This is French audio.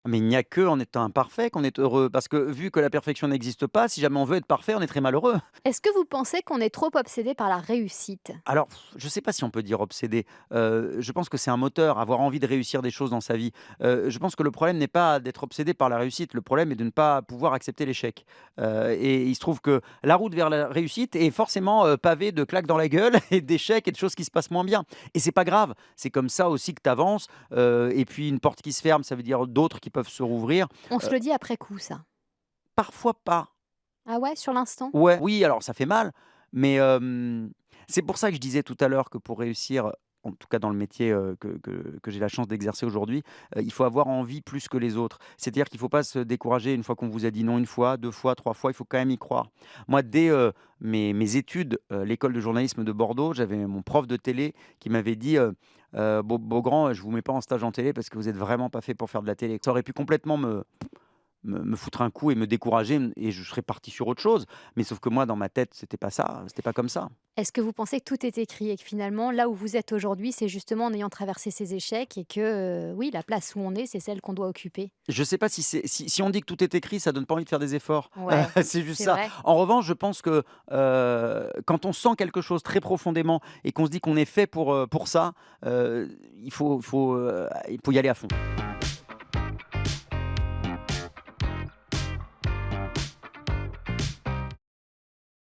Mais il n'y a que en étant imparfait qu'on est heureux, parce que vu que la perfection n'existe pas, si jamais on veut être parfait, on est très malheureux. Est-ce que vous pensez qu'on est trop obsédé par la réussite? Alors, je ne sais pas si on peut dire obsédé. Je pense que c'est un moteur, avoir envie de réussir des choses dans sa vie. Je pense que le problème n'est pas d'être obsédé par la réussite, le problème est de ne pas pouvoir accepter l'échec. Et il se trouve que la route vers la réussite est forcément, pavée de claques dans la gueule et d'échecs et de choses qui se passent moins bien. Et c'est pas grave, c'est comme ça aussi que tu avances, et puis une porte qui se ferme, ça veut dire d'autres qui peuvent se rouvrir. On se Heu, le dit après coup, ça. Parfois pas. Ah ouais, sur l'instant? Ouais, oui, alors ça fait mal, mais c'est pour ça que je disais tout à l'heure que pour réussir, en tout cas dans le métier, que j'ai la chance d'exercer aujourd'hui, il faut avoir envie plus que les autres. C'est-à-dire qu'il ne faut pas se décourager une fois qu'on vous a dit non une fois, 2 fois, 3 fois, il faut quand même y croire. Moi, dès, mes études, l'école de journalisme de Bordeaux, j'avais mon prof de télé qui m'avait dit, Beaugrand, je vous mets pas en stage en télé parce que vous êtes vraiment pas fait pour faire de la télé». Ça aurait pu complètement me foutre un coup et me décourager, et je serais parti sur autre chose. Mais sauf que moi, dans ma tête, c'était pas ça, c'était pas comme ça. Est-ce que vous pensez que tout est écrit et que finalement, là où vous êtes aujourd'hui, c'est justement en ayant traversé ces échecs et que, oui, la place où on est, c'est celle qu'on doit occuper? Je sais pas si on dit que tout est écrit, ça donne pas envie de faire des efforts. Ouais, C'est juste c'est ça. vrai. En revanche, je pense que, quand on sent quelque chose très profondément et qu'on se dit qu'on est fait pour ça, il faut y aller à fond.